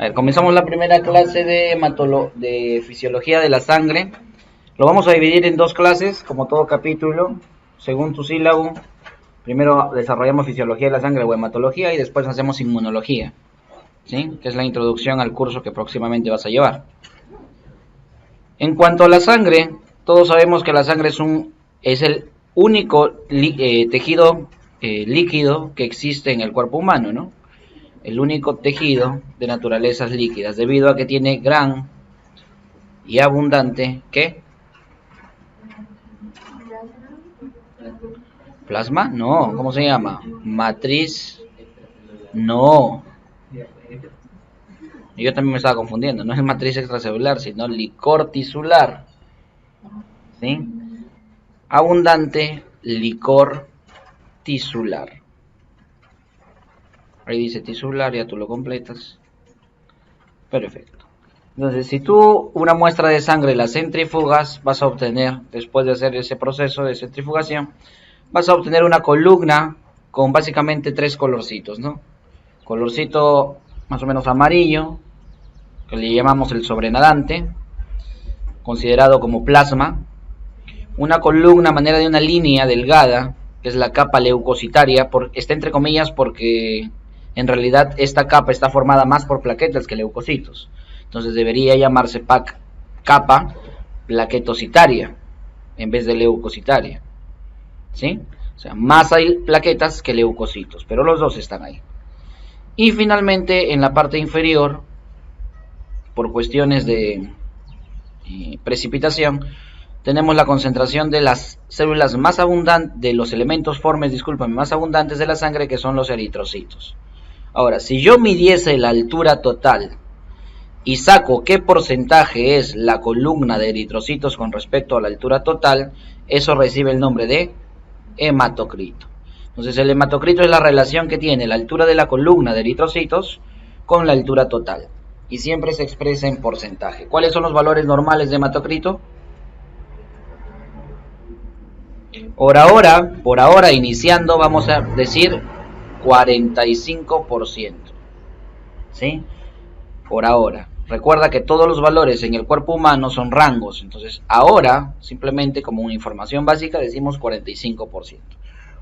A ver, comenzamos la primera clase de fisiología de la sangre. Lo vamos a dividir en dos clases, como todo capítulo, según tu sílabo. Primero desarrollamos fisiología de la sangre o hematología y después hacemos inmunología, ¿sí? Que es la introducción al curso que próximamente vas a llevar. En cuanto a la sangre, todos sabemos que la sangre es el único tejido líquido que existe en el cuerpo humano, ¿no? El único tejido de naturalezas líquidas, debido a que tiene gran y abundante, ¿qué? ¿Plasma? No, ¿cómo se llama? Matriz, no. Yo también me estaba confundiendo, no es matriz extracelular, sino licor tisular, ¿sí? Abundante licor tisular. Ahí dice tisular, ya tú lo completas. Perfecto. Entonces, si tú una muestra de sangre la centrifugas, vas a obtener, después de hacer ese proceso de centrifugación, vas a obtener una columna con básicamente tres colorcitos, ¿no? Colorcito más o menos amarillo, que le llamamos el sobrenadante, considerado como plasma. Una columna a manera de una línea delgada, que es la capa leucocitaria, está entre comillas porque en realidad esta capa está formada más por plaquetas que leucocitos. Entonces debería llamarse capa plaquetocitaria en vez de leucocitaria, ¿sí? O sea, más hay plaquetas que leucocitos, pero los dos están ahí. Y finalmente en la parte inferior, por cuestiones de precipitación, tenemos la concentración de las células más abundantes, de los elementos formes, más abundantes de la sangre, que son los eritrocitos. Ahora, si yo midiese la altura total y saco qué porcentaje es la columna de eritrocitos con respecto a la altura total, eso recibe el nombre de hematocrito. Entonces el hematocrito es la relación que tiene la altura de la columna de eritrocitos con la altura total, y siempre se expresa en porcentaje. ¿Cuáles son los valores normales de hematocrito? Por ahora iniciando, vamos a decir 45%, ¿sí? Por ahora. Recuerda que todos los valores en el cuerpo humano son rangos, entonces ahora, simplemente como una información básica, decimos 45%.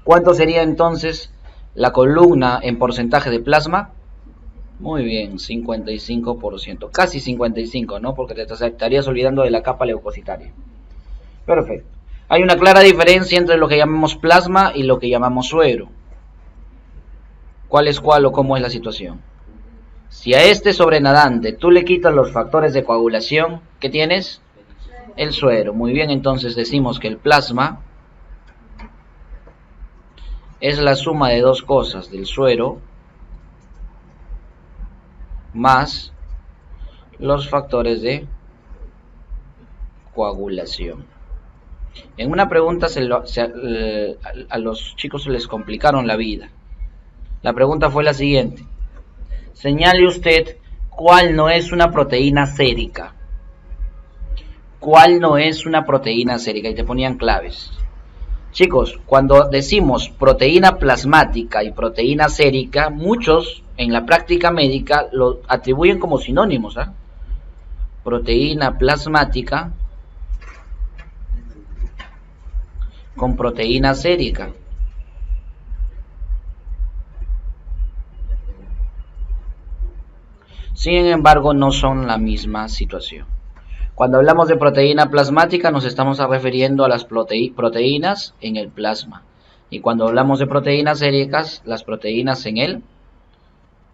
¿Cuánto sería entonces la columna en porcentaje de plasma? Muy bien, 55%, casi 55%, ¿no? Porque te estarías olvidando de la capa leucocitaria. Perfecto. Hay una clara diferencia entre lo que llamamos plasma y lo que llamamos suero. ¿Cuál es cuál o cómo es la situación? Si a este sobrenadante tú le quitas los factores de coagulación, ¿qué tienes? El suero. Muy bien, entonces decimos que el plasma es la suma de dos cosas, del suero más los factores de coagulación. En una pregunta a los chicos se les complicaron la vida. La pregunta fue la siguiente: señale usted cuál no es una proteína sérica. ¿Cuál no es una proteína sérica? Y te ponían claves. Chicos, cuando decimos proteína plasmática y proteína sérica, muchos en la práctica médica lo atribuyen como sinónimos, ¿eh? Proteína plasmática con proteína sérica. Sin embargo, no son la misma situación. Cuando hablamos de proteína plasmática nos estamos refiriendo a las proteínas en el plasma. Y cuando hablamos de proteínas séricas, las proteínas en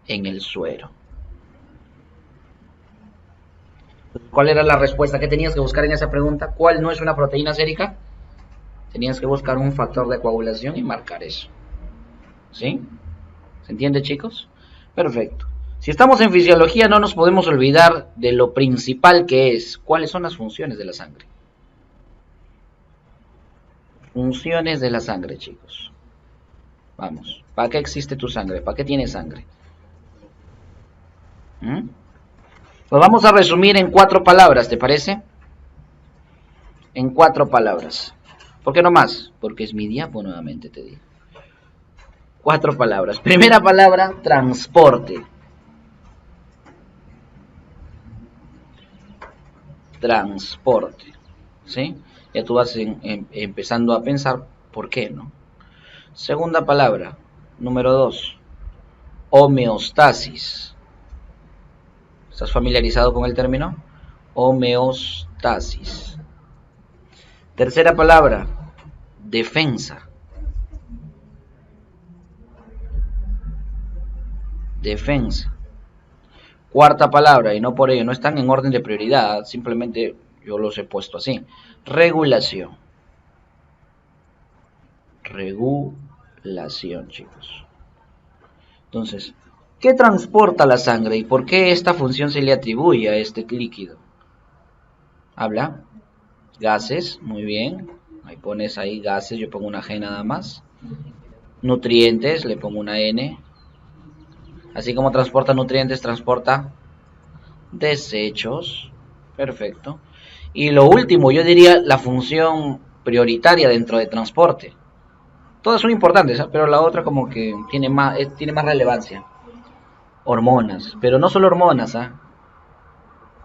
el suero. ¿Cuál era la respuesta que tenías que buscar en esa pregunta? ¿Cuál no es una proteína sérica? Tenías que buscar un factor de coagulación y marcar eso. ¿Sí? ¿Se entiende, chicos? Perfecto. Si estamos en fisiología, no nos podemos olvidar de lo principal que es. ¿Cuáles son las funciones de la sangre? Funciones de la sangre, chicos. Vamos. ¿Para qué existe tu sangre? ¿Para qué tiene sangre? Lo vamos a resumir en 4 palabras, ¿te parece? En 4 palabras. ¿Por qué no más? Porque es mi diapo nuevamente, te digo. 4 palabras. Primera palabra, transporte. transporte, ¿sí? Ya tú vas empezando a pensar por qué, ¿no? Segunda palabra, número 2, homeostasis. ¿Estás familiarizado con el término? Homeostasis. Tercera palabra, defensa. Defensa. Cuarta palabra, y no por ello, no están en orden de prioridad, simplemente yo los he puesto así. Regulación. Regulación, chicos. Entonces, ¿qué transporta la sangre y por qué esta función se le atribuye a este líquido? Habla. Gases, muy bien. Ahí pones ahí gases, yo pongo una G nada más. Nutrientes, le pongo una N. Así como transporta nutrientes, transporta desechos. Perfecto. Y lo último, yo diría la función prioritaria dentro de transporte. Todas son importantes, ¿eh? Pero la otra como que tiene más relevancia. Hormonas, pero no solo hormonas, ¿eh?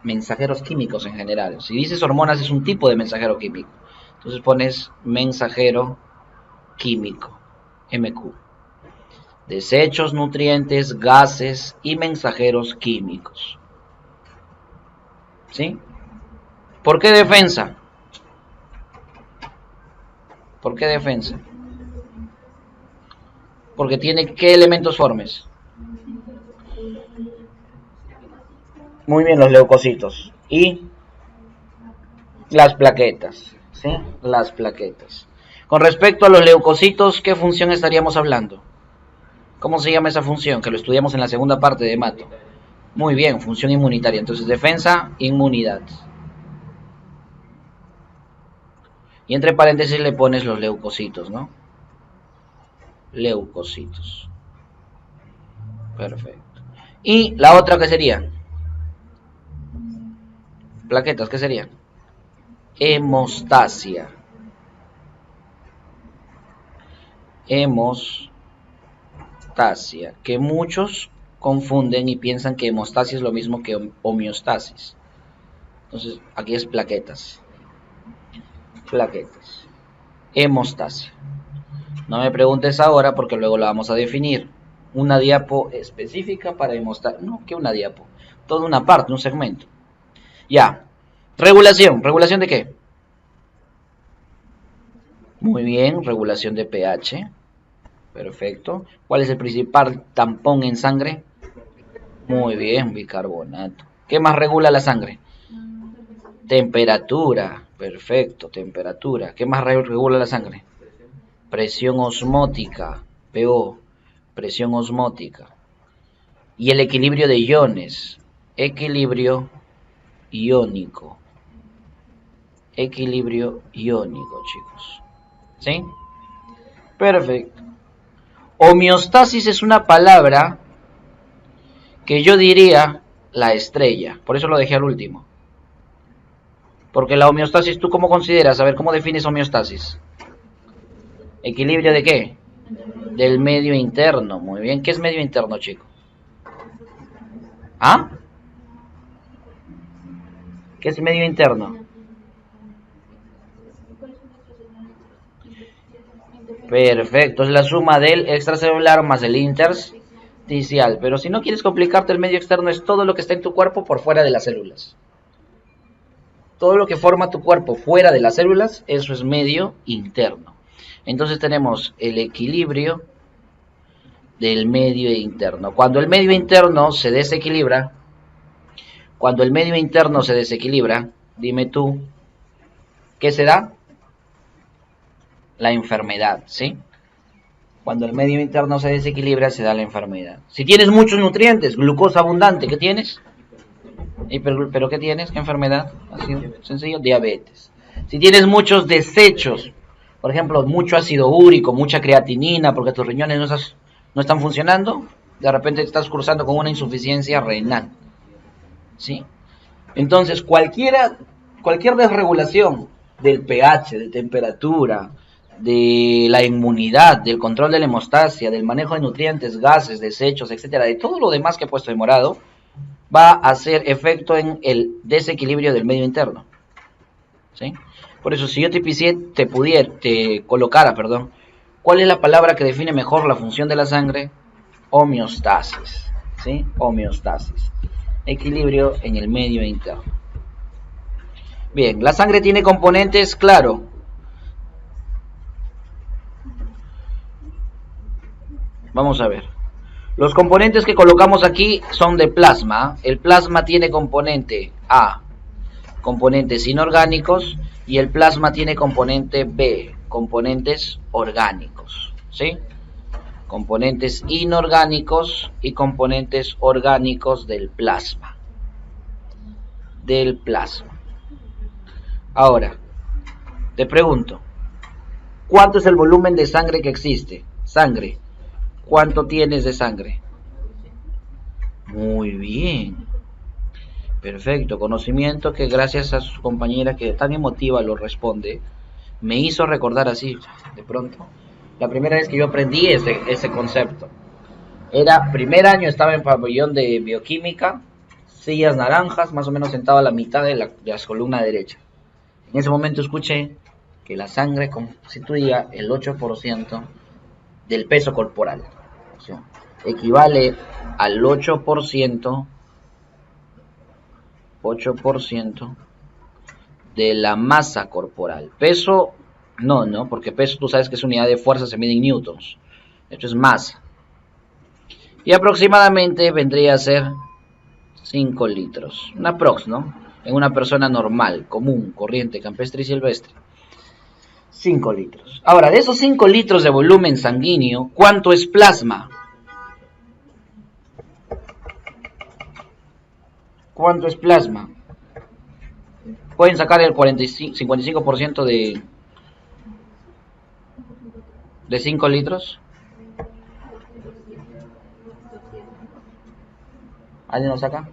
Mensajeros químicos en general. Si dices hormonas es un tipo de mensajero químico. Entonces pones mensajero químico, MQ. Desechos, nutrientes, gases y mensajeros químicos. ¿Sí? ¿Por qué defensa? ¿Por qué defensa? Porque tiene ¿qué elementos formes? Muy bien, los leucocitos. Y las plaquetas. ¿Sí? Las plaquetas. Con respecto a los leucocitos, ¿qué función estaríamos hablando? ¿Cómo se llama esa función? Que lo estudiamos en la segunda parte de Mato. Muy bien, función inmunitaria. Entonces, defensa, inmunidad. Y entre paréntesis le pones los leucocitos, ¿no? Leucocitos. Perfecto. Y la otra, ¿qué sería? Plaquetas, ¿qué sería? Hemostasia. Hemostasia. Que muchos confunden y piensan que hemostasia es lo mismo que homeostasis. Entonces, aquí es plaquetas. Plaquetas. Hemostasia. No me preguntes ahora porque luego la vamos a definir. Una diapo específica para hemostasia. No, que una diapo. Toda una parte, un segmento. Ya. Regulación. ¿Regulación de qué? Muy bien, regulación de pH. Perfecto. ¿Cuál es el principal tampón en sangre? Muy bien, bicarbonato. ¿Qué más regula la sangre? Temperatura. Perfecto, temperatura. ¿Qué más regula la sangre? Presión osmótica. PO. Presión osmótica. Y el equilibrio de iones. Equilibrio iónico. Equilibrio iónico, chicos. ¿Sí? Perfecto. Homeostasis es una palabra que yo diría la estrella. Por eso lo dejé al último. Porque la homeostasis, ¿tú cómo consideras? A ver, ¿cómo defines homeostasis? ¿Equilibrio de qué? Del medio interno. Muy bien. ¿Qué es medio interno, chico? ¿Ah? ¿Qué es medio interno? Perfecto. Es la suma del extracelular más el intersticial. Pero si no quieres complicarte, el medio externo es todo lo que está en tu cuerpo por fuera de las células. Todo lo que forma tu cuerpo fuera de las células, eso es medio interno. Entonces tenemos el equilibrio del medio interno. Cuando el medio interno se desequilibra, dime tú, ¿qué se da? La enfermedad, ¿sí? Cuando el medio interno se desequilibra, se da la enfermedad. Si tienes muchos nutrientes, glucosa abundante, ¿qué tienes? ¿Pero qué tienes? ¿Qué enfermedad? Así sencillo, diabetes. Si tienes muchos desechos, por ejemplo, mucho ácido úrico, mucha creatinina, porque tus riñones no están funcionando, de repente estás cruzando con una insuficiencia renal. ¿Sí? Entonces, cualquier desregulación del pH, de temperatura, de la inmunidad, del control de la hemostasia, del manejo de nutrientes, gases, desechos, etcétera, de todo lo demás que he puesto de morado, va a hacer efecto en el desequilibrio del medio interno. ¿sí? Por eso, si yo te colocara, perdón, ¿cuál es la palabra que define mejor la función de la sangre? Homeostasis, ¿sí? Homeostasis. Equilibrio en el medio interno. Bien, la sangre tiene componentes, claro. Vamos a ver. Los componentes que colocamos aquí son de plasma. El plasma tiene componente A, componentes inorgánicos, y el plasma tiene componente B, componentes orgánicos, ¿sí? Componentes inorgánicos y componentes orgánicos del plasma. Ahora, te pregunto, ¿cuánto es el volumen de sangre que existe? Sangre. ¿Cuánto tienes de sangre? Muy bien. Perfecto. Conocimiento que gracias a su compañera que tan emotiva lo responde, me hizo recordar así, de pronto. La primera vez que yo aprendí ese concepto. Era primer año, estaba en pabellón de bioquímica, sillas naranjas, más o menos sentado a la mitad de la columna derecha. En ese momento escuché que la sangre constituía el 8% del peso corporal. O sea, equivale al 8% de la masa corporal. Peso, no, porque peso tú sabes que es unidad de fuerza, se mide en newtons. Esto es masa. Y aproximadamente vendría a ser 5 litros. Una prox, ¿no? En una persona normal, común, corriente, campestre y silvestre. 5 litros. Ahora, de esos 5 litros de volumen sanguíneo, ¿cuánto es plasma? ¿Cuánto es plasma? Pueden sacar el 55% de 5 litros. ¿Alguien lo saca?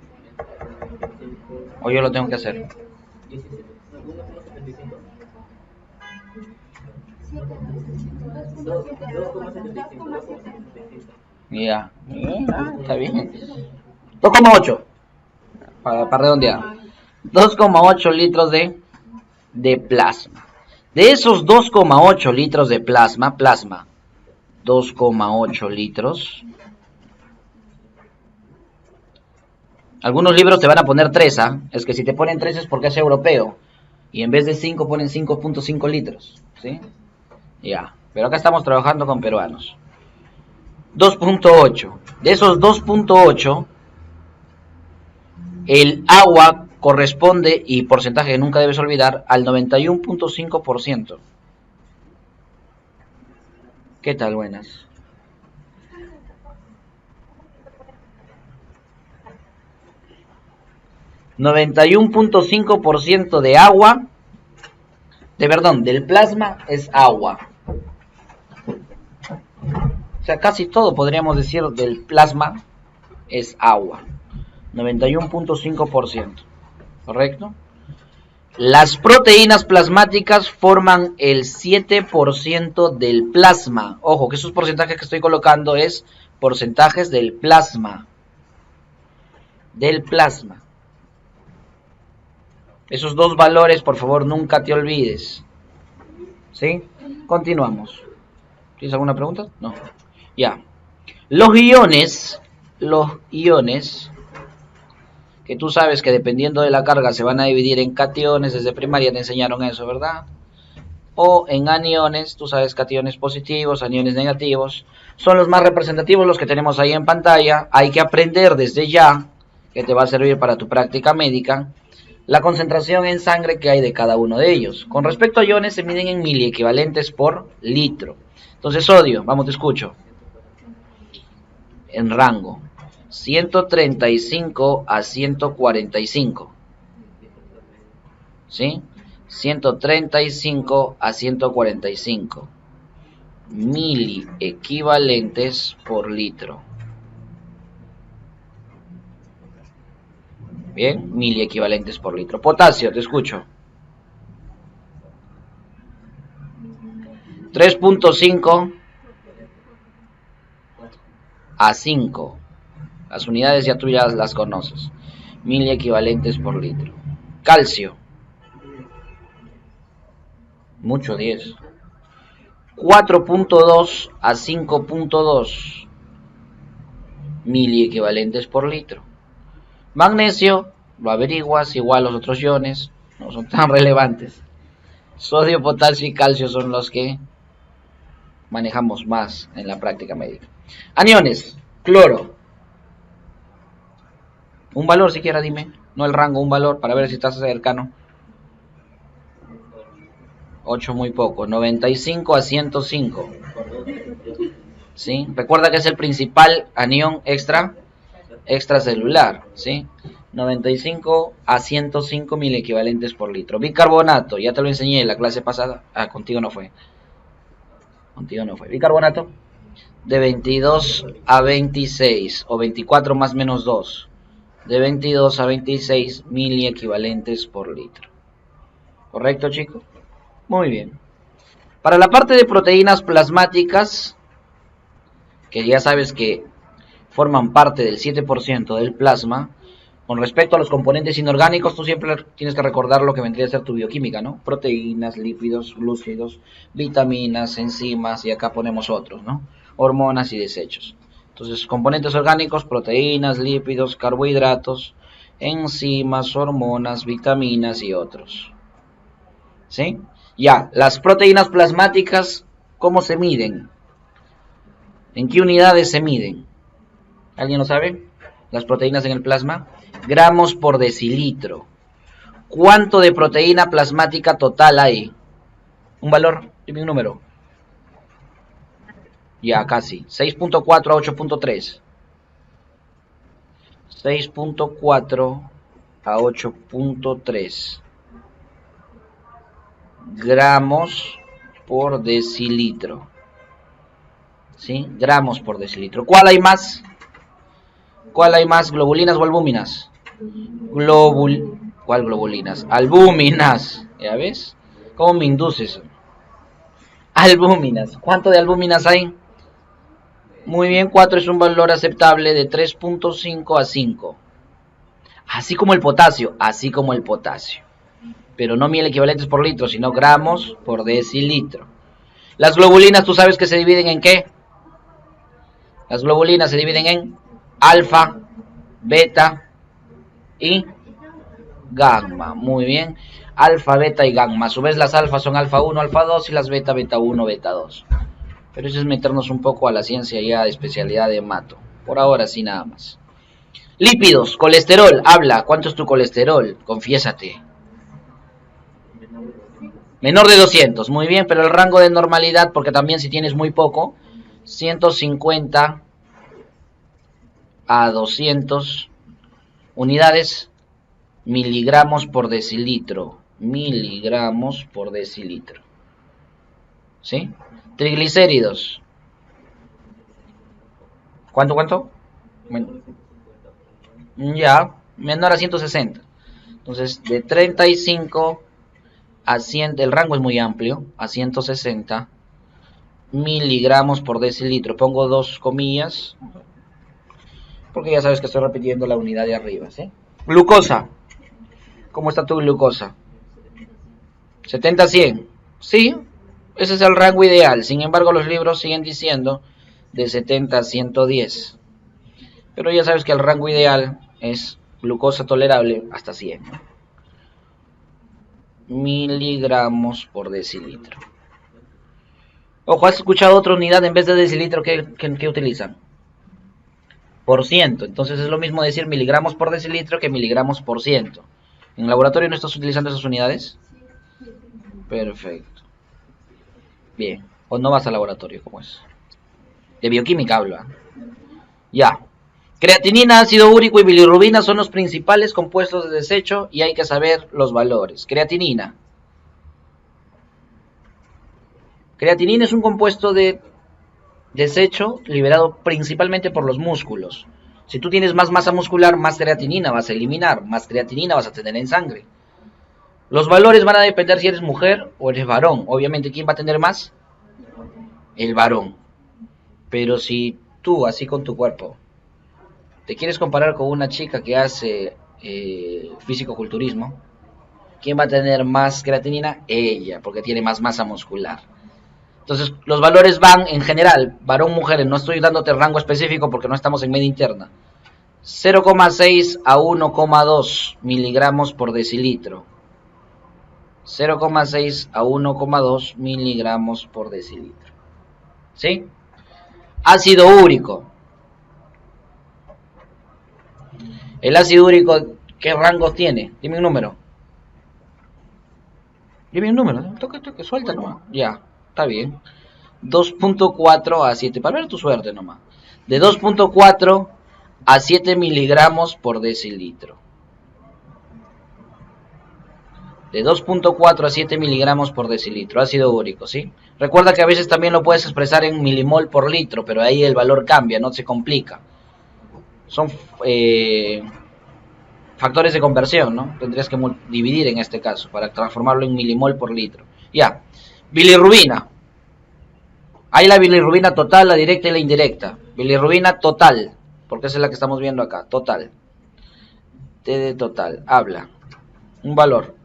¿O yo lo tengo que hacer? Ya, está bien. 2,8 para redondear. 2,8 litros de plasma. De esos 2,8 litros de plasma, 2,8 litros. Algunos libros te van a poner 3, ¿ah? Es que si te ponen 3 es porque es europeo. Y en vez de 5 ponen 5,5 litros, ¿sí? Ya, pero acá estamos trabajando con peruanos. 2,8. De esos 2,8, el agua corresponde, y porcentaje que nunca debes olvidar, al 91,5%. ¿Qué tal? Buenas. ,91,5% de agua, del plasma es agua. O sea, casi todo podríamos decir del plasma es agua. 91,5%. ¿Correcto? Las proteínas plasmáticas forman el 7% del plasma. Ojo, que esos porcentajes que estoy colocando es porcentajes del plasma. Esos dos valores, por favor, nunca te olvides. ¿Sí? Continuamos. ¿Tienes alguna pregunta? No. Ya. Los iones, que tú sabes que dependiendo de la carga se van a dividir en cationes, desde primaria te enseñaron eso, ¿verdad? O en aniones, tú sabes, cationes positivos, aniones negativos, son los más representativos, los que tenemos ahí en pantalla. Hay que aprender desde ya, que te va a servir para tu práctica médica, la concentración en sangre que hay de cada uno de ellos. Con respecto a iones, se miden en miliequivalentes por litro. Entonces, sodio, vamos, te escucho. En rango 135 a 145. ¿Sí? 135 a 145 miliequivalentes por litro. Bien, miliequivalentes por litro. Potasio, te escucho. 3,5 a 5. Las unidades ya tú ya las conoces. Miliequivalentes por litro. Calcio. Mucho 10. 4.2 a 5.2 miliequivalentes por litro. Magnesio, lo averiguas, igual los otros iones, no son tan relevantes. Sodio, potasio y calcio son los que manejamos más en la práctica médica. Aniones, cloro. Un valor siquiera dime, no el rango, un valor para ver si estás cercano. 8 muy poco, 95 a 105. ¿Sí? Recuerda que es el principal anión extracelular, ¿sí? 95 a 105 mil equivalentes por litro. Bicarbonato, ya te lo enseñé en la clase pasada. Ah, contigo no fue. Contigo no fue. Bicarbonato de 22 a 26 o 24 más menos 2. De 22 a 26 mil equivalentes por litro. ¿Correcto, chicos? Muy bien. Para la parte de proteínas plasmáticas, que ya sabes que forman parte del 7% del plasma, con respecto a los componentes inorgánicos, tú siempre tienes que recordar lo que vendría a ser tu bioquímica, ¿no? Proteínas, lípidos, glúcidos, vitaminas, enzimas, y acá ponemos otros, ¿no? Hormonas y desechos. Entonces, componentes orgánicos, proteínas, lípidos, carbohidratos, enzimas, hormonas, vitaminas y otros. ¿Sí? Ya, las proteínas plasmáticas, ¿cómo se miden? ¿En qué unidades se miden? ¿Alguien lo sabe? Las proteínas en el plasma. Gramos por decilitro. ¿Cuánto de proteína plasmática total hay? ¿Un valor? Dime un número. Ya, casi. 6.4 a 8.3. 6.4 a 8.3 gramos por decilitro. ¿Sí? Gramos por decilitro. ¿Cuál hay más? ¿Cuál hay más? ¿Globulinas o albúminas? ¿Cuál globulinas? Albúminas. ¿Ya ves? ¿Cómo me induces? Albúminas. ¿Cuánto de albúminas hay? Muy bien, 4 es un valor aceptable de 3.5 a 5. Así como el potasio, así como el potasio. Pero no mil equivalentes por litro, sino gramos por decilitro. Las globulinas, ¿tú sabes que se dividen en qué? Las globulinas se dividen en alfa, beta y gamma. Muy bien. Alfa, beta y gamma. A su vez las alfas son alfa 1, alfa 2 y las beta, beta 1, beta 2. Pero eso es meternos un poco a la ciencia ya de especialidad de hemato. Por ahora sí nada más. Lípidos, colesterol, habla. ¿Cuánto es tu colesterol? Confiésate. Menor de 200, muy bien, pero el rango de normalidad, porque también si tienes muy poco, 150 a 200 unidades miligramos por decilitro. Miligramos por decilitro. ¿Sí? Triglicéridos. ¿Cuánto? Ya, menor a 160. Entonces, de 35 a 100, el rango es muy amplio, a 160 miligramos por decilitro. Pongo dos comillas, porque ya sabes que estoy repitiendo la unidad de arriba, ¿sí? Glucosa. ¿Cómo está tu glucosa? 70 a 100. Sí, ese es el rango ideal. Sin embargo, los libros siguen diciendo de 70 a 110. Pero ya sabes que el rango ideal es glucosa tolerable hasta 100 miligramos por decilitro. Ojo, ¿has escuchado otra unidad en vez de decilitro que utilizan? Por ciento. Entonces es lo mismo decir miligramos por decilitro que miligramos por ciento. ¿En el laboratorio no estás utilizando esas unidades? Perfecto. Bien. ¿O no vas al laboratorio? ¿Cómo es? De bioquímica habla. Ya. Creatinina, ácido úrico y bilirrubina son los principales compuestos de desecho y hay que saber los valores. Creatinina. Creatinina es un compuesto de desecho liberado principalmente por los músculos. Si tú tienes más masa muscular, más creatinina vas a eliminar, más creatinina vas a tener en sangre. Los valores van a depender si eres mujer o eres varón. Obviamente, ¿quién va a tener más? El varón. Pero si tú, así con tu cuerpo, te quieres comparar con una chica que hace fisicoculturismo, ¿Quién va a tener más creatinina? Ella, porque tiene más masa muscular. Entonces, los valores van en general, varón, mujeres, no estoy dándote rango específico porque no estamos en media interna. 0,6 a 1,2 miligramos por decilitro. 0,6 a 1,2 miligramos por decilitro. ¿Sí? Ácido úrico. El ácido úrico, ¿qué rango tiene? Dime un número. Dime un número. Toque, suelta nomás. Ya, está bien. 2.4 a 7. Para ver tu suerte nomás. De 2.4 a 7 miligramos por decilitro. De 2.4 a 7 miligramos por decilitro, ácido úrico, ¿sí? Recuerda que a veces también lo puedes expresar en milimol por litro, pero ahí el valor cambia, no se complica. Son factores de conversión, ¿no? Tendrías que dividir en este caso para transformarlo en milimol por litro. Ya, bilirrubina. Hay la bilirrubina total, la directa y la indirecta. Bilirrubina total, porque esa es la que estamos viendo acá, total. T de total, habla. Un valor.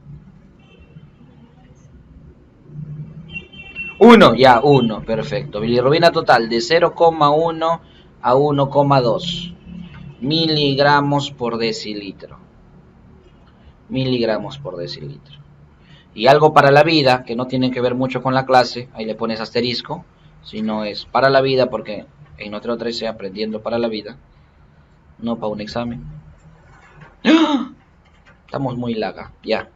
1, ya, 1, perfecto. Bilirrubina total de 0,1 a 1,2 miligramos por decilitro. Miligramos por decilitro. Y algo para la vida, que no tiene que ver mucho con la clase, ahí le pones asterisco, si no es para la vida, porque en Notero 13 aprendiendo para la vida, no para un examen. ¡Ah! Estamos muy laga, ya.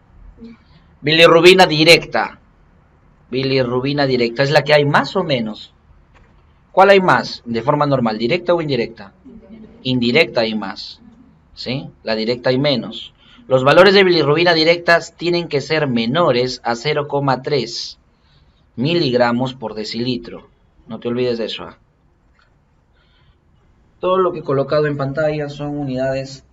Bilirrubina directa. Bilirrubina directa, ¿es la que hay más o menos? ¿Cuál hay más? ¿De forma normal, directa o indirecta? Indirecta hay más, ¿sí? La directa hay menos. Los valores de bilirrubina directas tienen que ser menores a 0,3 miligramos por decilitro. No te olvides de eso, ¿eh? Todo lo que he colocado en pantalla son unidades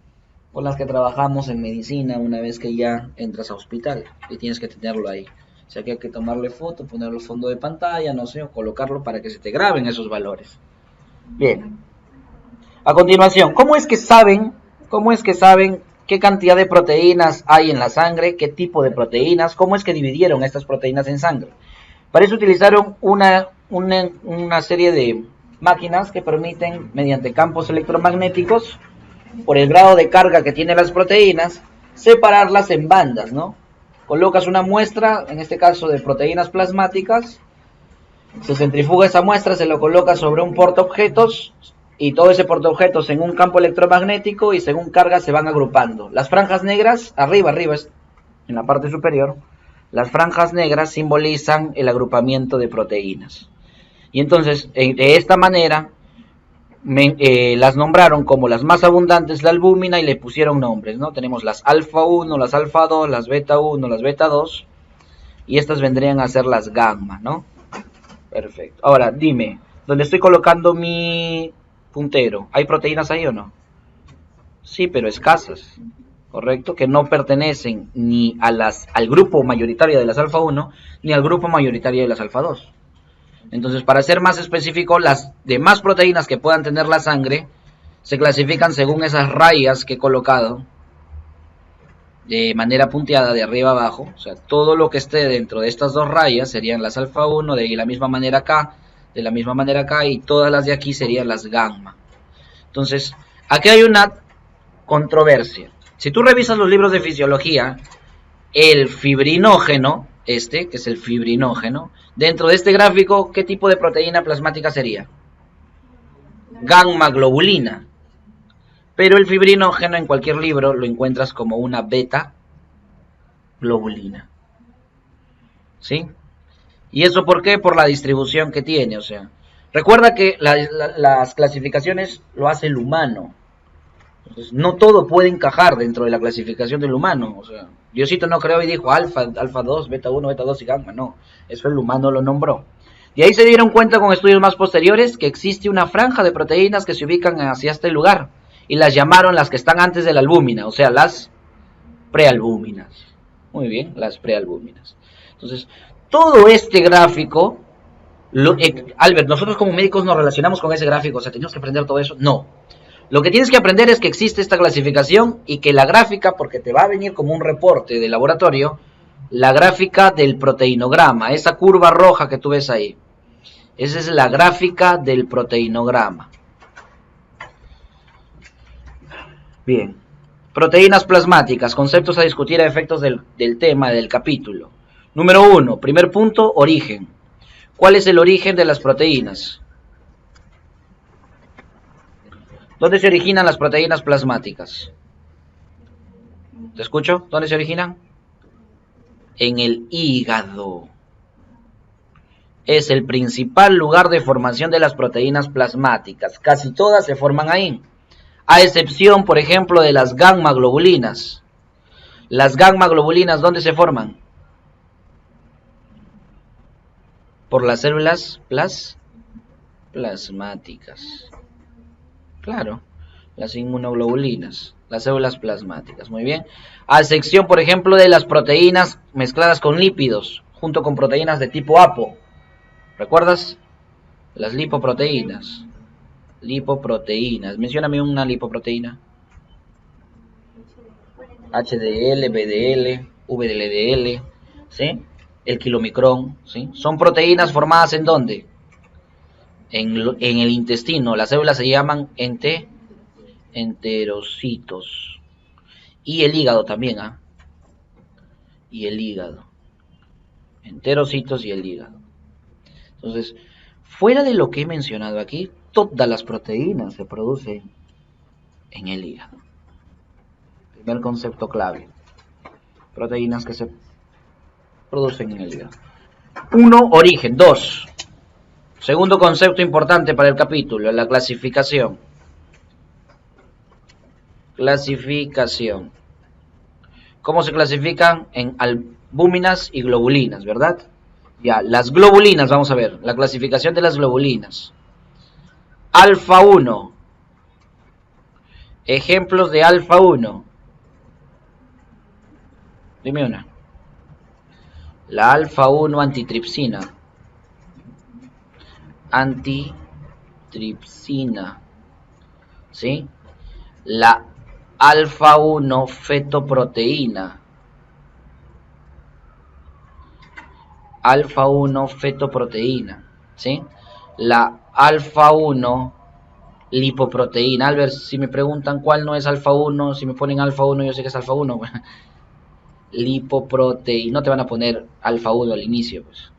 con las que trabajamos en medicina una vez que ya entras a hospital y tienes que tenerlo ahí. O sea que hay que tomarle foto, ponerlo al fondo de pantalla, no sé, o colocarlo para que se te graben esos valores. Bien. A continuación, ¿cómo es que saben qué cantidad de proteínas hay en la sangre? ¿Qué tipo de proteínas? ¿Cómo es que dividieron estas proteínas en sangre? Para eso utilizaron una serie de máquinas que permiten, mediante campos electromagnéticos, por el grado de carga que tienen las proteínas, separarlas en bandas, ¿no? Colocas una muestra, en este caso de proteínas plasmáticas, se centrifuga esa muestra, se lo coloca sobre un portaobjetos y todo ese portaobjetos en un campo electromagnético y según carga se van agrupando. Las franjas negras, arriba, en la parte superior, las franjas negras simbolizan el agrupamiento de proteínas. Y entonces, de esta manera, las nombraron como las más abundantes la albúmina y le pusieron nombres, ¿no? Tenemos las alfa 1, las alfa 2, las beta 1, las beta 2 y estas vendrían a ser las gamma, ¿no? Perfecto. Ahora, dime, ¿dónde estoy colocando mi puntero? ¿Hay proteínas ahí o no? Sí, pero escasas, ¿correcto? Que no pertenecen ni a al grupo mayoritario de las alfa 1 ni al grupo mayoritario de las alfa 2. Entonces, para ser más específico, las demás proteínas que puedan tener la sangre se clasifican según esas rayas que he colocado de manera punteada de arriba a abajo. O sea, todo lo que esté dentro de estas dos rayas serían las alfa 1, de la misma manera acá, de la misma manera acá, y todas las de aquí serían las gamma. Entonces, aquí hay una controversia. Si tú revisas los libros de fisiología, el fibrinógeno, que es el fibrinógeno, dentro de este gráfico, ¿qué tipo de proteína plasmática sería? Gamma globulina. Pero el fibrinógeno en cualquier libro lo encuentras como una beta globulina. ¿Sí? ¿Y eso por qué? Por la distribución que tiene. O sea, recuerda que las clasificaciones lo hace el humano. Entonces, no todo puede encajar dentro de la clasificación del humano. O sea, Diosito no creó y dijo alfa 2, beta 1, beta 2 y gamma. No, eso el humano lo nombró. Y ahí se dieron cuenta con estudios más posteriores que existe una franja de proteínas que se ubican hacia este lugar. Y las llamaron las que están antes de la albúmina, o sea, las prealbúminas. Muy bien, las prealbúminas. Entonces, todo este gráfico, Albert, nosotros como médicos nos relacionamos con ese gráfico, o sea, tenemos que aprender todo eso. No. Lo que tienes que aprender es que existe esta clasificación y que la gráfica, porque te va a venir como un reporte de laboratorio, la gráfica del proteinograma, esa curva roja que tú ves ahí. Esa es la gráfica del proteinograma. Bien. Proteínas plasmáticas, conceptos a discutir a efectos del tema del capítulo. Número 1, primer punto, origen. ¿Cuál es el origen de las proteínas? ¿Dónde se originan las proteínas plasmáticas? ¿Te escucho? ¿Dónde se originan? En el hígado. Es el principal lugar de formación de las proteínas plasmáticas. Casi todas se forman ahí. A excepción, por ejemplo, de las gamma globulinas. Las gamma globulinas, ¿dónde se forman? Por las células plasmáticas. Claro, las inmunoglobulinas, las células plasmáticas, muy bien. A excepción, por ejemplo, de las proteínas mezcladas con lípidos, junto con proteínas de tipo APO. ¿Recuerdas? Las lipoproteínas. Lipoproteínas. Mencióname una lipoproteína. HDL, VDL, VLDL, ¿sí? El kilomicrón, ¿sí? Son proteínas formadas ¿en dónde? En el intestino. Las células se llaman enterocitos. Y el hígado también, ¿ah? Y el hígado. Enterocitos y el hígado. Entonces, fuera de lo que he mencionado aquí, todas las proteínas se producen en el hígado. Primer concepto clave. Proteínas que se producen en el hígado. 1. Origen. 2. Segundo concepto importante para el capítulo, la clasificación. Clasificación. ¿Cómo se clasifican? En albúminas y globulinas, ¿verdad? Ya, las globulinas, vamos a ver, la clasificación de las globulinas. Alfa 1. Ejemplos de alfa 1. Dime una. La alfa 1 antitripsina. Antitripsina. ¿Sí? La alfa 1 fetoproteína. Alfa 1 fetoproteína. ¿Sí? La alfa 1 lipoproteína. Albert, si me preguntan cuál no es alfa 1, si me ponen alfa 1, yo sé que es alfa 1. Lipoproteína. No te van a poner alfa 1 al inicio, pues.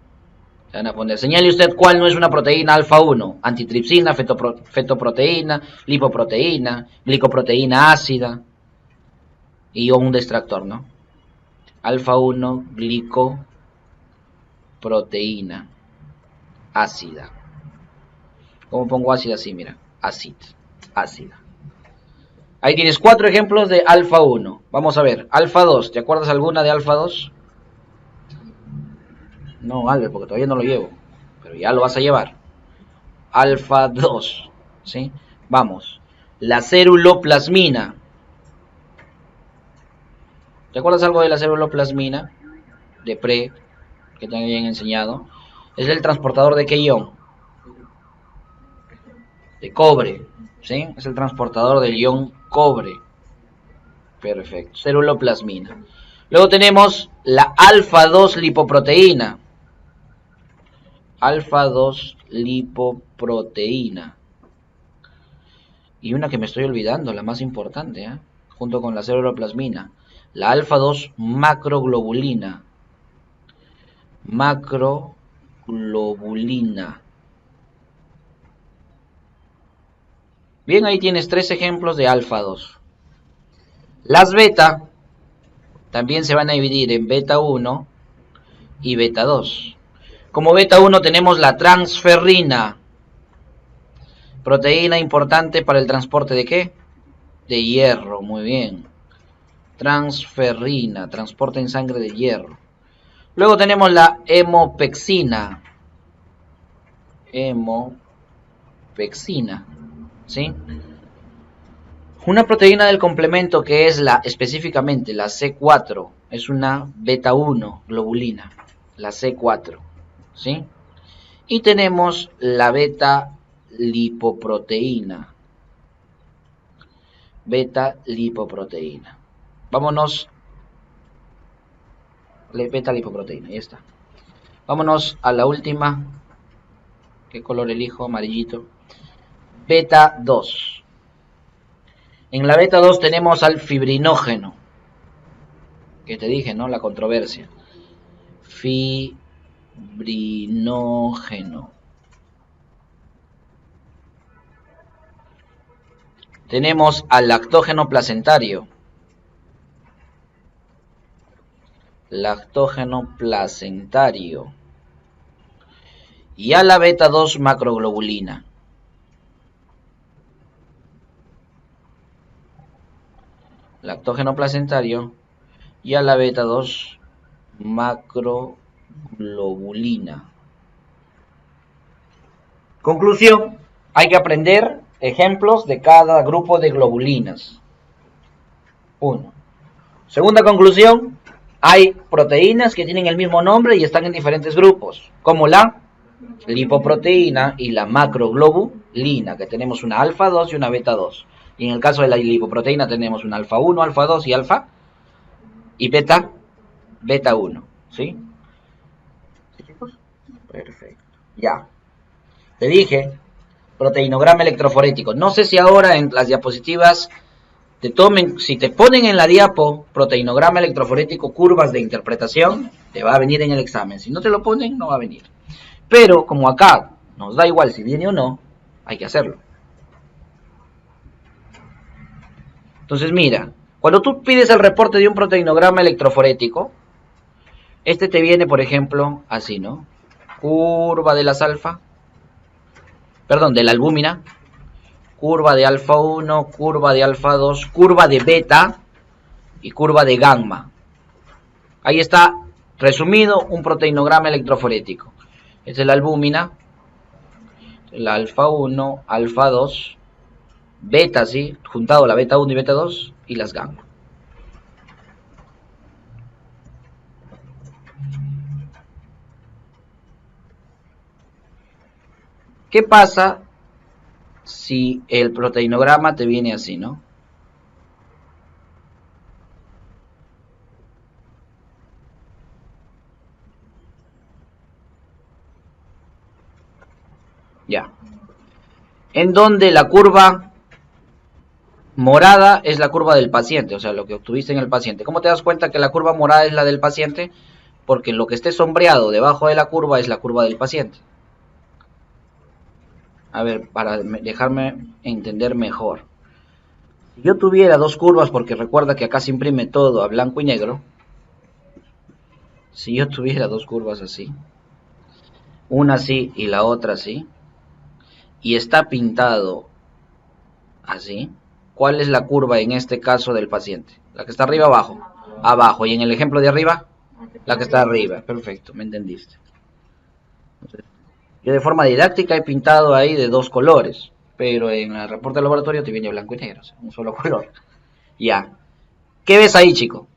Te van a poner, señale usted cuál no es una proteína alfa 1. Antitripsina, fetoproteína, lipoproteína, glicoproteína ácida y un distractor, ¿no? Alfa 1, glicoproteína ácida. ¿Cómo pongo ácida? Así, mira, ácida. Ahí tienes 4 ejemplos de alfa 1. Vamos a ver, alfa 2. ¿Te acuerdas alguna de alfa 2? No, Albert, porque todavía no lo llevo. Pero ya lo vas a llevar. Alfa 2. ¿Sí? Vamos. La ceruloplasmina. ¿Te acuerdas algo de la ceruloplasmina? De pre, que te habían enseñado. Es el transportador de qué ion? De cobre. ¿Sí? Es el transportador del ion cobre. Perfecto. Ceruloplasmina. Luego tenemos la alfa 2 lipoproteína. Alfa 2 lipoproteína. Y una que me estoy olvidando, la más importante, junto con la ceruloplasmina, la alfa 2 macroglobulina. Macroglobulina. Bien, ahí tienes 3 ejemplos de alfa 2. Las beta también se van a dividir en beta 1 y beta 2. Como beta 1 tenemos la transferrina, proteína importante para el transporte de ¿qué? De hierro, muy bien. Transferrina, transporte en sangre de hierro. Luego tenemos la hemopexina. Hemopexina, ¿sí? Una proteína del complemento que es específicamente la C4, es una beta 1 globulina, la C4, ¿sí? Y tenemos la beta lipoproteína. beta lipoproteína. Vámonos. Beta lipoproteína, ahí está. Vámonos a la última. ¿Qué color elijo? Amarillito. Beta 2. En la beta 2 tenemos al fibrinógeno. Que te dije, ¿no? La controversia. Fibrinógeno. Tenemos al lactógeno placentario. Lactógeno placentario. Y a la beta 2 macroglobulina. Lactógeno placentario y a la beta 2 macroglobulina. Conclusión, hay que aprender ejemplos de cada grupo de globulinas. 1. Segunda conclusión, hay proteínas que tienen el mismo nombre y están en diferentes grupos, como la lipoproteína y la macroglobulina, que tenemos una alfa 2 y una beta 2. Y en el caso de la lipoproteína tenemos una alfa 1, alfa 2 y alfa y beta 1, ¿sí? ¿Sí, chicos? Perfecto. Ya. Te dije, proteinograma electroforético. No sé si ahora en las diapositivas te tomen, si te ponen en la diapo proteinograma electroforético, curvas de interpretación, te va a venir en el examen. Si no te lo ponen, no va a venir. Pero como acá nos da igual si viene o no, hay que hacerlo. Entonces mira, cuando tú pides el reporte de un proteinograma electroforético, este te viene, por ejemplo, así, ¿no? Curva de las alfa, perdón, de la albúmina, curva de alfa 1, curva de alfa 2, curva de beta y curva de gamma. Ahí está resumido un proteinograma electroforético. Esta es la albúmina, la alfa 1, alfa 2, beta, ¿sí? Juntado la beta 1 y beta 2 y las gamma. ¿Qué pasa si el proteinograma te viene así, ¿no? Ya. En donde la curva morada es la curva del paciente, o sea, lo que obtuviste en el paciente. ¿Cómo te das cuenta que la curva morada es la del paciente? Porque lo que esté sombreado debajo de la curva es la curva del paciente. A ver, para dejarme entender mejor. Si yo tuviera dos curvas, porque recuerda que acá se imprime todo a blanco y negro. Si yo tuviera dos curvas así, una así y la otra así, y está pintado así, ¿cuál es la curva en este caso del paciente? ¿La que está arriba o abajo? Abajo. ¿Y en el ejemplo de arriba? La que está arriba. Perfecto, me entendiste. Entonces, yo de forma didáctica he pintado ahí de dos colores, pero en el reporte del laboratorio te viene blanco y negro, o sea, un solo color. Ya. ¿Qué ves ahí, chico?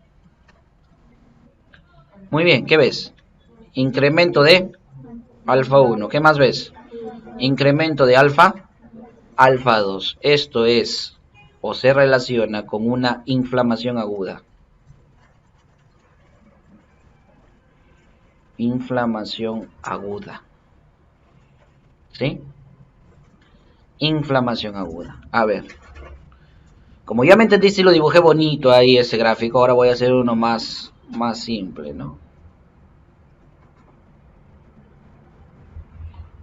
Muy bien, ¿qué ves? Incremento de alfa 1. ¿Qué más ves? Incremento de alfa 2. Esto es, o se relaciona con una inflamación aguda. Inflamación aguda. ¿Sí? Inflamación aguda. A ver. Como ya me entendiste y lo dibujé bonito ahí ese gráfico, ahora voy a hacer uno más simple, ¿no?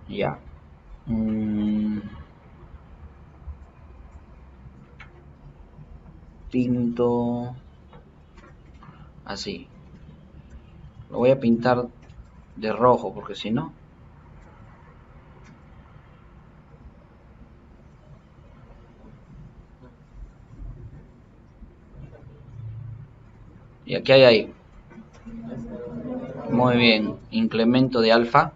Ya. Pinto así. Lo voy a pintar de rojo porque si no... Y aquí hay ahí. Muy bien, incremento de alfa.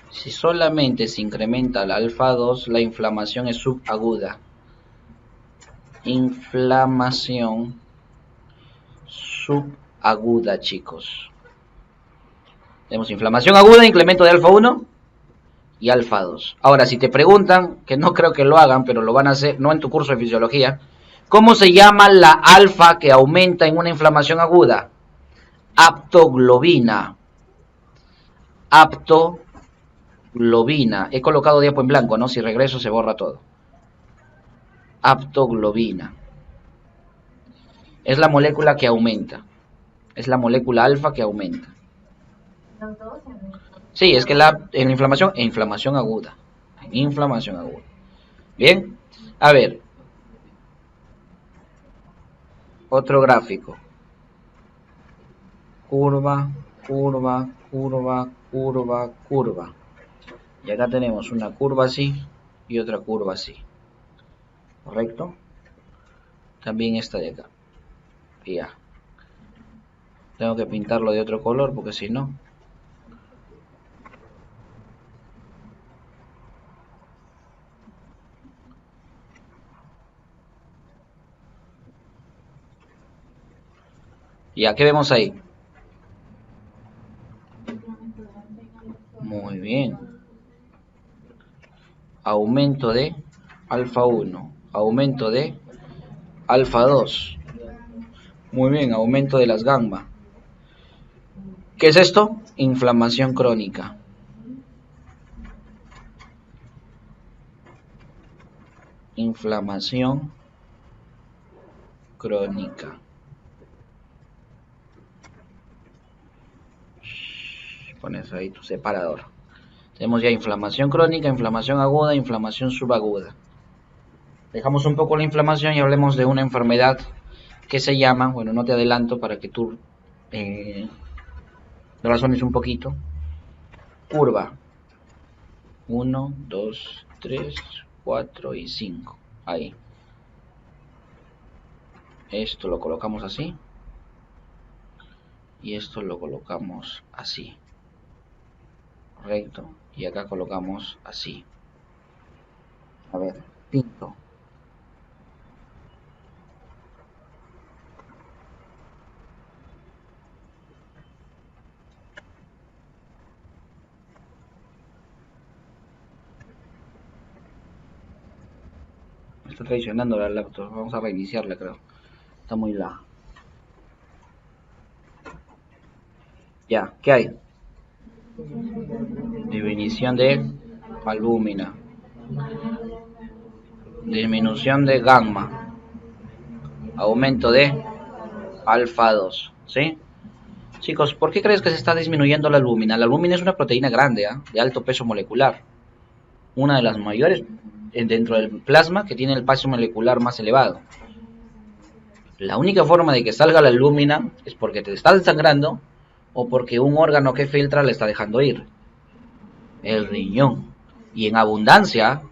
Si solamente se incrementa la alfa 2, la inflamación es subaguda. Inflamación subaguda, chicos. Tenemos inflamación aguda, incremento de alfa 1 y alfa 2. Ahora, si te preguntan, que no creo que lo hagan, pero lo van a hacer, no en tu curso de fisiología, ¿Cómo se llama la alfa que aumenta en una inflamación aguda? Aptoglobina. Aptoglobina. He colocado diapo en blanco, ¿no? Si regreso se borra todo. Aptoglobina. Es la molécula que aumenta. Es la molécula alfa que aumenta. Sí, es que en inflamación aguda. En inflamación aguda. Bien. A ver. Otro gráfico. Curva, curva, curva, curva, curva. Y acá tenemos una curva así y otra curva así. ¿Correcto? También esta de acá. Y ya. Tengo que pintarlo de otro color porque si no... Ya, ¿qué vemos ahí? Muy bien. Aumento de alfa 1. Aumento de alfa 2. Muy bien, aumento de las gamma. ¿Qué es esto? Inflamación crónica. Inflamación crónica. Pones ahí tu separador. Tenemos ya inflamación crónica, inflamación aguda, inflamación subaguda. Dejamos un poco la inflamación y hablemos de una enfermedad que se llama, bueno, no te adelanto para que tú razones un poquito. Curva. 1, 2, 3, 4 y 5. Ahí. Esto lo colocamos así. Y esto lo colocamos así. Correcto. Y acá colocamos así. A ver, pinto. Me está traicionando la laptop. Vamos a reiniciarla, creo. Está muy la. Ya, ¿qué hay? Disminución de albúmina. Disminución de gamma. Aumento de alfa 2. ¿Sí? Chicos, ¿por qué crees que se está disminuyendo la albúmina? La albúmina es una proteína grande, de alto peso molecular. Una de las mayores dentro del plasma que tiene el peso molecular más elevado. La única forma de que salga la albúmina es porque te está desangrando o porque un órgano que filtra le está dejando ir. El riñón. Y en abundancia.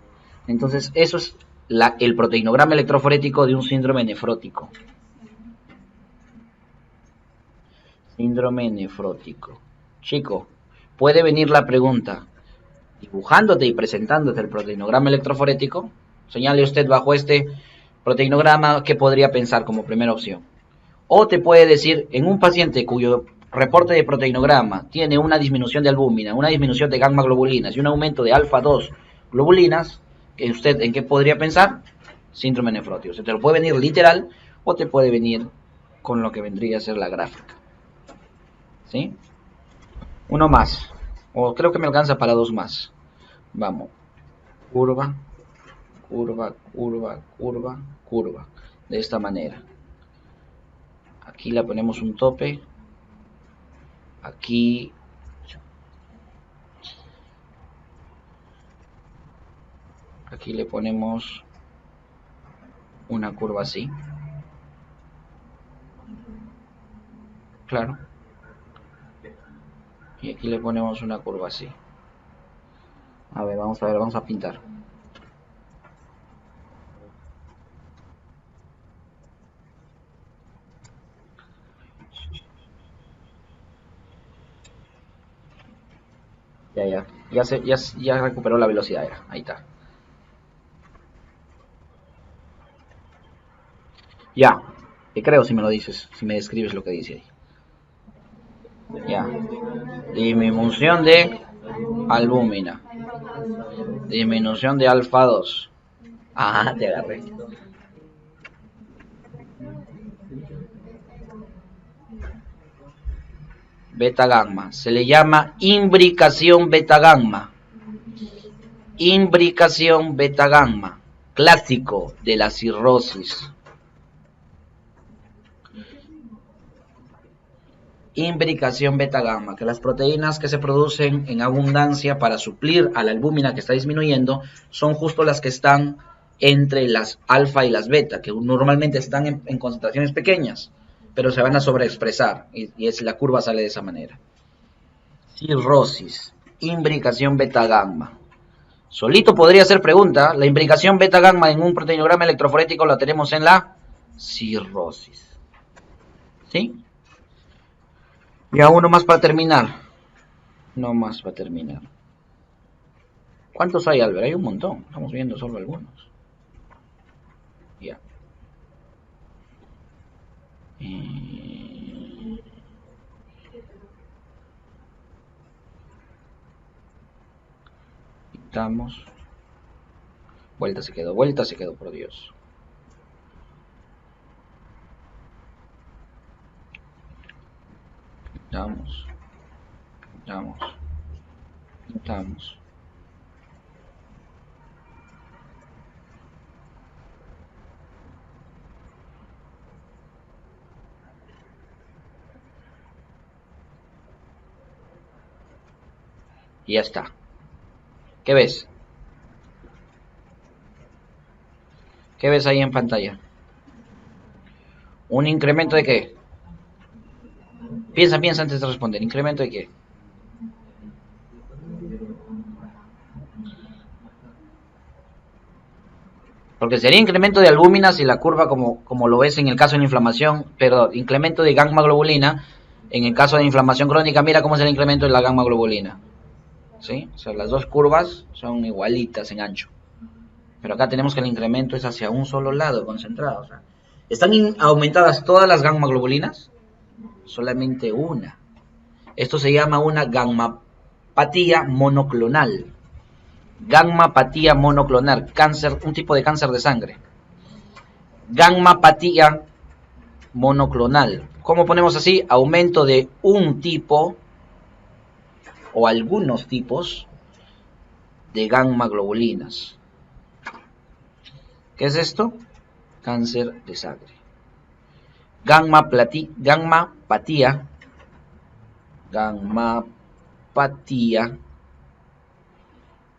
Entonces eso es el proteinograma electroforético de un síndrome nefrótico. Síndrome nefrótico. Chico, puede venir la pregunta, dibujándote y presentándote el proteinograma electroforético, señale usted bajo este proteinograma qué podría pensar como primera opción. O te puede decir, en un paciente cuyo reporte de proteinograma tiene una disminución de albúmina, una disminución de gamma globulinas y un aumento de alfa 2 globulinas, ¿usted en qué podría pensar? Síndrome nefrótico. Se te lo puede venir literal o te puede venir con lo que vendría a ser la gráfica. ¿Sí? Uno más. O creo que me alcanza para dos más. Vamos. Curva, curva, curva, curva, curva. De esta manera. Aquí le ponemos un tope. Aquí. Aquí le ponemos una curva así. Claro. Y aquí le ponemos una curva así. A ver, vamos a pintar. Ya recuperó la velocidad, ya. Ahí está. Ya, te creo si me lo dices, si me describes lo que dice ahí. Ya. Disminución de albúmina. Disminución de alfa 2. Ah, te agarré. beta gamma. Se le llama imbricación beta gamma. Imbricación beta gamma. Clásico de la cirrosis. Imbricación beta gamma, que las proteínas que se producen en abundancia para suplir a la albúmina que está disminuyendo son justo las que están entre las alfa y las beta, que normalmente están en concentraciones pequeñas, pero se van a sobreexpresar y la curva sale de esa manera. Cirrosis, imbricación beta gamma. Solito podría ser pregunta, la imbricación beta gamma en un proteinograma electroforético la tenemos en la cirrosis. ¿Sí? Ya uno más para terminar. No más para terminar. ¿Cuántos hay, Albert? Hay un montón. Estamos viendo solo algunos. Ya. Quitamos. Vuelta se quedó, por Dios. Quitamos. Quitamos. Quitamos. Y ya está. ¿Qué ves? ¿Qué ves ahí en pantalla? ¿Un incremento de qué? Piensa antes de responder. ¿Incremento de qué? Porque sería incremento de albúmina si la curva como lo ves en el caso de la inflamación, perdón, incremento de gamma globulina en el caso de inflamación crónica, mira cómo es el incremento de la gamma globulina. ¿Sí? O sea, las dos curvas son igualitas en ancho. Pero acá tenemos que el incremento es hacia un solo lado, concentrado. O sea, ¿están aumentadas todas las gamma globulinas? Solamente una. Esto se llama una gammapatía monoclonal. Gammapatía monoclonal, cáncer, un tipo de cáncer de sangre. Gammapatía monoclonal. ¿Cómo ponemos así? Aumento de un tipo o algunos tipos de gamma globulinas. ¿Qué es esto? Cáncer de sangre. Gammapatía.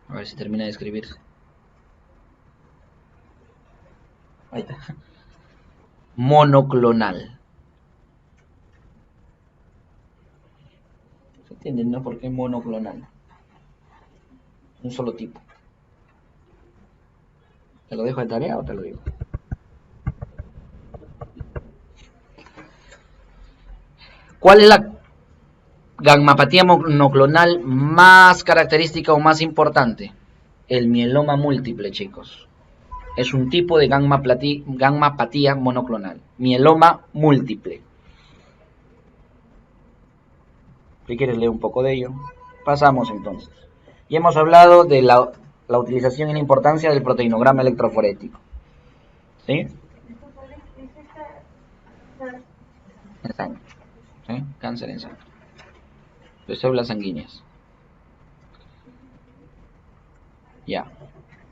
A ver si termina de escribirse. Ahí está. Monoclonal. ¿Se entiende, no? ¿Por qué monoclonal? Un solo tipo. ¿Te lo dejo de tarea o te lo digo? ¿Cuál es la gammapatía monoclonal más característica o más importante? El mieloma múltiple, chicos. Es un tipo de gammapatía monoclonal. Mieloma múltiple. Si quieres leer un poco de ello. Pasamos entonces. Y hemos hablado de la utilización y la importancia del proteinograma electroforético. ¿Sí? En sangre. ¿Sí? Cáncer en sangre. De células sanguíneas. Ya.